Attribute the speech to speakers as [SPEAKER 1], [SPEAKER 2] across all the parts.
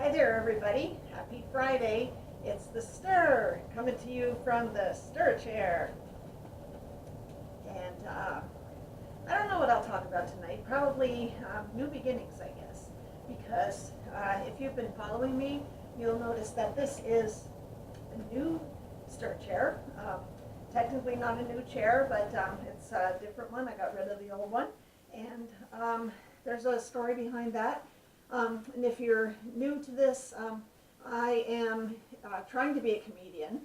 [SPEAKER 1] Hi there, everybody. Happy Friday. It's the Stir coming to you from the Stir Chair. And I don't know what I'll talk about tonight. Probably new beginnings, I guess. Because if you've been following me, you'll notice that this is a new Stir Chair. Technically not a new chair, but it's a different one. I got rid of the old one. And there's a story behind that. And if you're new to this, I am trying to be a comedian,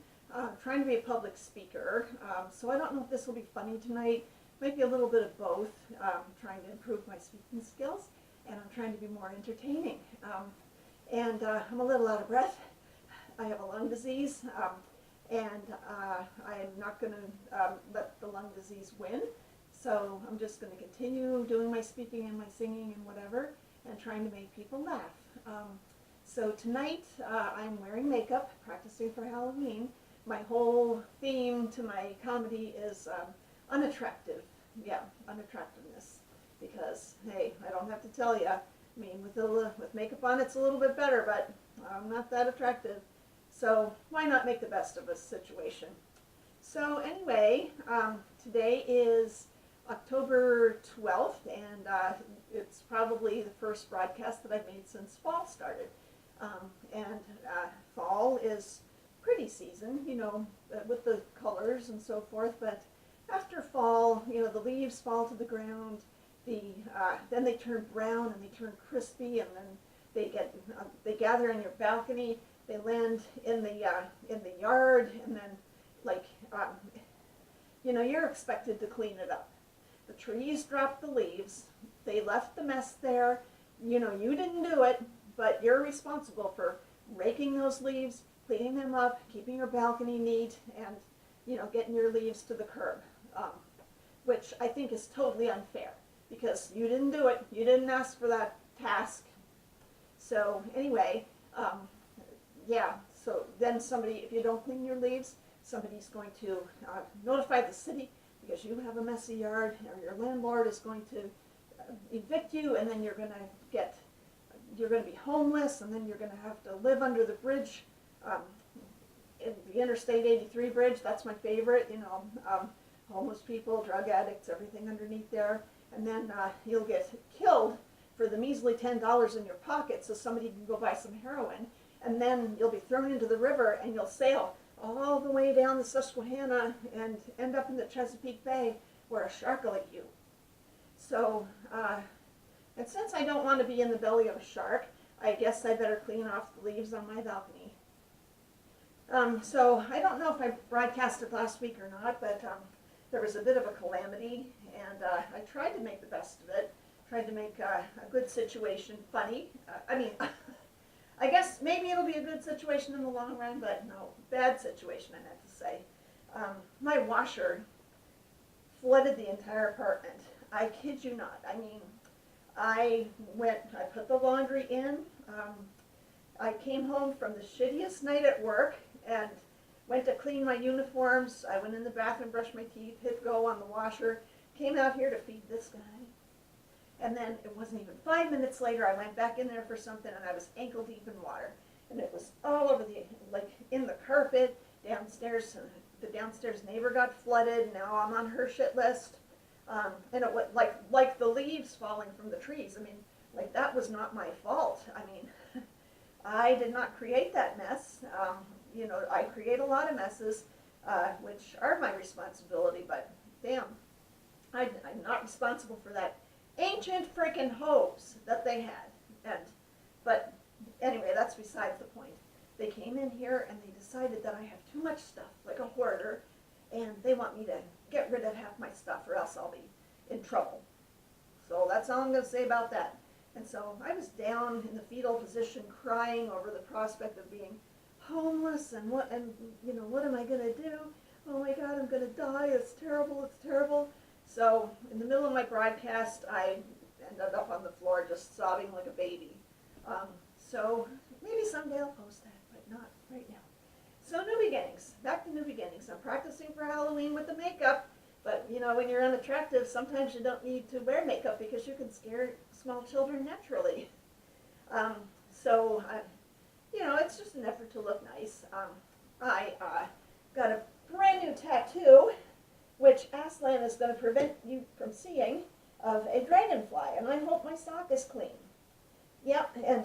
[SPEAKER 1] trying to be a public speaker. So I don't know if this will be funny tonight. Might be a little bit of both. Trying to improve my speaking skills, and I'm trying to be more entertaining. And I'm a little out of breath. I have a lung disease, and I'm not going to let the lung disease win. So I'm just going to continue doing my speaking and my singing and whatever, and trying to make people laugh. So tonight I'm wearing makeup, practicing for Halloween. My whole theme to my comedy is unattractive. Yeah, unattractiveness. Because, hey, I don't have to tell you, I mean, with makeup on it's a little bit better, but I'm not that attractive. So why not make the best of a situation? So anyway, today is October 12th, and it's probably the first broadcast that I've made since fall started. And fall is pretty season, you know, with the colors and so forth, but after fall, you know, the leaves fall to the ground, then they turn brown and they turn crispy, and then they gather in your balcony, they land in the yard, and then like, you know, you're expected to clean it up. The trees dropped the leaves. They left the mess there. You know, you didn't do it, but you're responsible for raking those leaves, cleaning them up, keeping your balcony neat, and, you know, getting your leaves to the curb, which I think is totally unfair because you didn't do it. You didn't ask for that task. So anyway, yeah, so then somebody, if you don't clean your leaves, somebody's going to notify the city because you have a messy yard, or your landlord is going to evict you, and then you're going to be homeless, and then you're going to have to live under the bridge, in the Interstate 83 bridge. That's my favorite, you know, homeless people, drug addicts, everything underneath there, and then you'll get killed for the measly $10 in your pocket so somebody can go buy some heroin, and then you'll be thrown into the river, and you'll sail all the way down the Susquehanna and end up in the Chesapeake Bay where a shark will eat you. So, and since I don't want to be in the belly of a shark, I guess I better clean off the leaves on my balcony. So I don't know if I broadcasted last week or not, but there was a bit of a calamity, and I tried to make the best of it, tried to make a good situation funny. I mean, I guess maybe it'll be a good situation in the long run, but no, bad situation, I meant to say. My washer flooded the entire apartment. I kid you not. I mean, I put the laundry in. I came home from the shittiest night at work and went to clean my uniforms. I went in the bathroom, brushed my teeth, hit go on the washer, came out here to feed this guy. And then it wasn't even 5 minutes later, I went back in there for something, and I was ankle deep in water. And it was all over like in the carpet, downstairs. The downstairs neighbor got flooded. Now I'm on her shit list. And it was like the leaves falling from the trees. I mean, like, that was not my fault. I mean, I did not create that mess. You know, I create a lot of messes, which are my responsibility, but damn, I'm not responsible for that ancient freaking hose that they had. But anyway, that's besides the point. They came in here and they decided that I have too much stuff, like a hoarder, and they want me to get rid of half my stuff or else I'll be in trouble. So that's all I'm going to say about that. And so I was down in the fetal position crying over the prospect of being homeless, and you know, what am I going to do? Oh my God, I'm going to die. It's terrible. It's terrible. So in the middle of my broadcast, I ended up on the floor just sobbing like a baby. So maybe someday I'll post that, but not right now. So new beginnings. Back to new beginnings. I'm practicing for Halloween with the makeup, but you know, when you're unattractive, sometimes you don't need to wear makeup because you can scare small children naturally. So it's just an effort to look nice. I got a brand new tattoo, which Aslan is going to prevent you from seeing, of a dragonfly, and I hope my sock is clean. Yep, and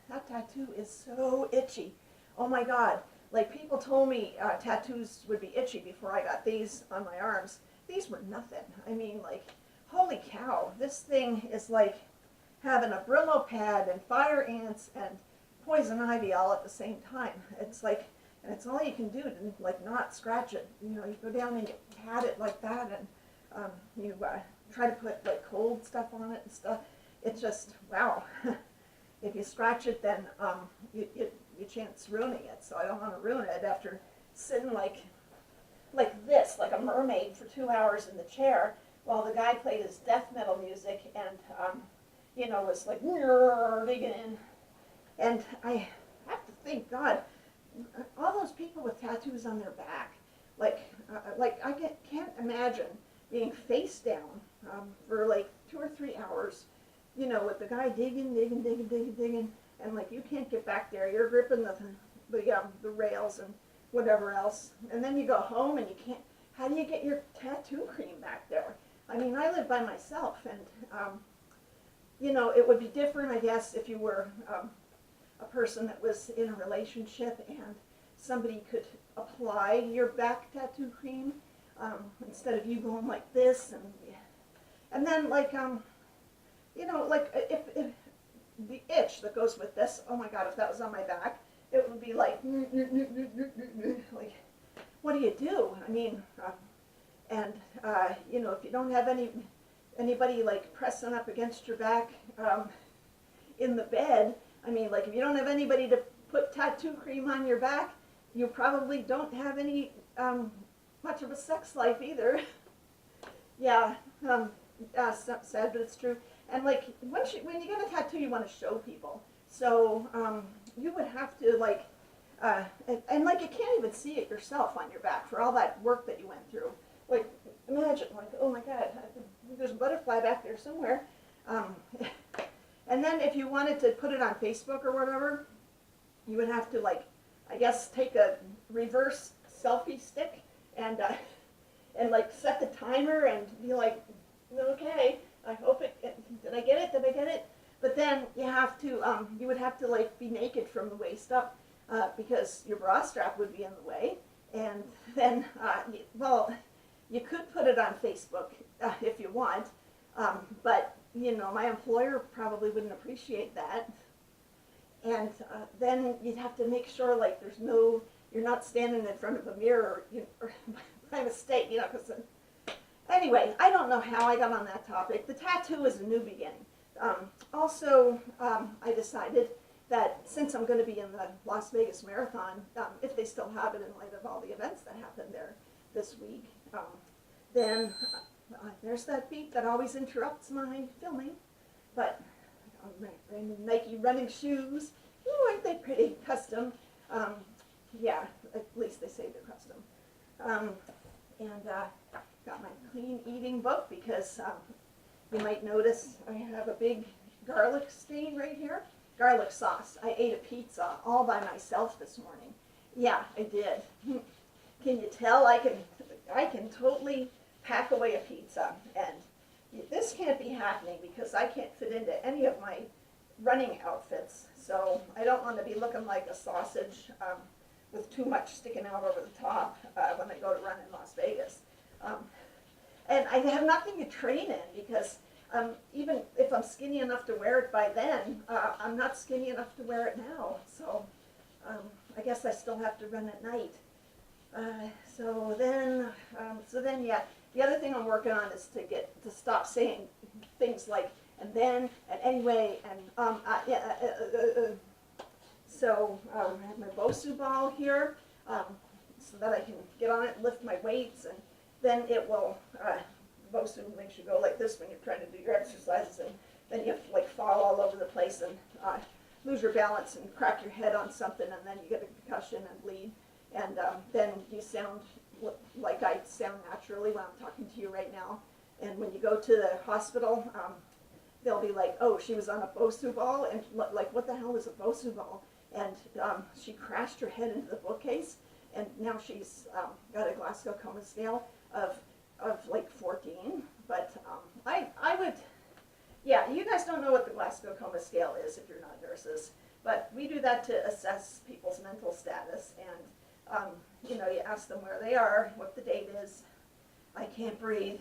[SPEAKER 1] that tattoo is so itchy. Oh my God. Like, people told me tattoos would be itchy before I got these on my arms. These were nothing. I mean, like, holy cow. This thing is like having a Brillo pad and fire ants and poison ivy all at the same time. It's like, and it's all you can do to, like, not scratch it. You know, you go down and you pat it like that, and you try to put, like, cold stuff on it and stuff. It's just, wow. If you scratch it, then you chance ruining it. So I don't want to ruin it after sitting like this, like a mermaid, for 2 hours in the chair while the guy played his death metal music and was like digging in. And I have to thank God, all those people with tattoos on their back, I can't imagine being face down for like 2 or 3 hours, with the guy digging, and like you can't get back there. You're gripping the rails and whatever else, and then you go home and you can't. How do you get your tattoo cream back there? I mean, I live by myself, and it would be different, I guess, if you were a person that was in a relationship and somebody could apply your back tattoo cream instead of you going like this, and then like if the itch that goes with this, oh my God, if that was on my back, it would be like what do you do? I mean, if you don't have anybody like pressing up against your back in the bed, I mean, like, if you don't have anybody to put tattoo cream on your back, you probably don't have any much of a sex life either. Yeah, sad, but it's true. And like, when you get a tattoo, you want to show people. So you would have to like, and like, you can't even see it yourself on your back for all that work that you went through. Like, imagine, like, oh my God, there's a butterfly back there somewhere. And then if you wanted to put it on Facebook or whatever, you would have to, like, I guess, take a reverse selfie stick and like set the timer and be like, okay, I hope did I get it? Did I get it? But then you would have to like be naked from the waist up because your bra strap would be in the way. And then, you could put it on Facebook if you want, but my employer probably wouldn't appreciate that. And then you'd have to make sure, like, you're not standing in front of a mirror or by mistake, because anyway, I don't know how I got on that topic. The tattoo is a new beginning. Also, I decided that since I'm going to be in the Las Vegas Marathon, if they still have it in light of all the events that happened there this week, then there's that beep that always interrupts my filming. But my brand new Nike running shoes, ooh, aren't they pretty? Custom. Yeah, at least they say they're custom. And got my clean eating book because you might notice I have a big garlic stain right here. Garlic sauce. I ate a pizza all by myself this morning. Yeah, I did. Can you tell? I can totally pack away a pizza, and this can't be happening because I can't fit into any of my running outfits. So I don't want to be looking like a sausage with too much sticking out over the top when I go to run in Las Vegas. And I have nothing to train in because even if I'm skinny enough to wear it by then, I'm not skinny enough to wear it now. So I guess I still have to run at night. So then, yeah. The other thing I'm working on is to stop saying things like and then and anyway and So I have my Bosu ball here so that I can get on it and lift my weights, and then it will. Bosu makes you go like this when you're trying to do your exercises, and then you like fall all over the place and lose your balance and crack your head on something, and then you get a concussion and bleed, and then you sound like I sound naturally when I'm talking to you right now. And when you go to the hospital, they'll be like, oh, she was on a Bosu ball, and like, what the hell is a Bosu ball? and she crashed her head into the bookcase, and now she's got a Glasgow Coma scale of like 14. But I would, yeah, you guys don't know what the Glasgow Coma scale is if you're not nurses, but we do that to assess people's mental status, and you know, you ask them where they are, what the date is. I can't breathe.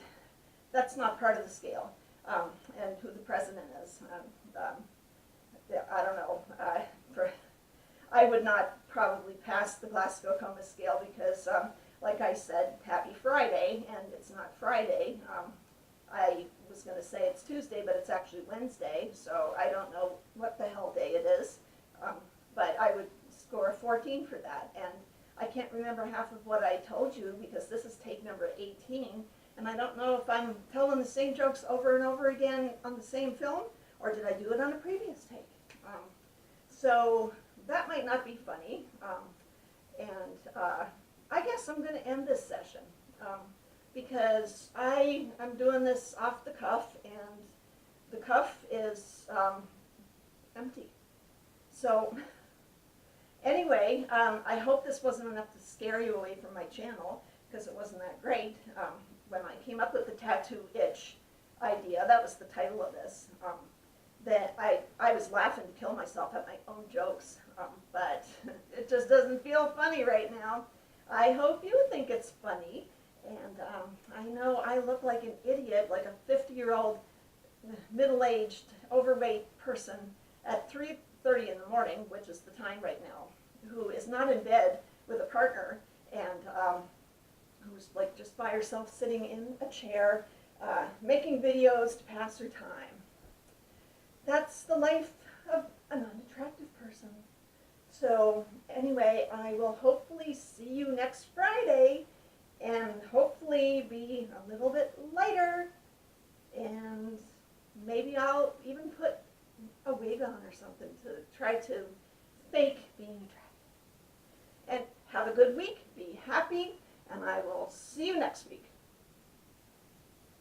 [SPEAKER 1] That's not part of the scale, and who the president is. Yeah, I don't know. I would not probably pass the Glasgow Coma scale because, like I said, happy Friday, and it's not Friday. I was going to say it's Tuesday, but it's actually Wednesday, so I don't know what the hell day it is. But I would score a 14 for that, and I can't remember half of what I told you because this is take number 18, and I don't know if I'm telling the same jokes over and over again on the same film, or did I do it on a previous take? So that might not be funny, and I guess I'm going to end this session because I'm doing this off the cuff, and the cuff is empty. So anyway, I hope this wasn't enough to scare you away from my channel, because it wasn't that great. When I came up with the tattoo itch idea, that was the title of this, that I was laughing to kill myself at my own jokes, but it just doesn't feel funny right now. I hope you think it's funny, and I know I look like an idiot, like a 50-year-old, middle-aged, overweight person at 3:30 in the morning, which is the time right now, who is not in bed with a partner, and who's like just by herself sitting in a chair, making videos to pass her time. That's the life of an unattractive person. So anyway, I will hopefully see you next Friday, and hopefully be a little bit lighter, and maybe I'll even put a wig on or something to try to fake being attractive. And have a good week, be happy, and I will see you next week.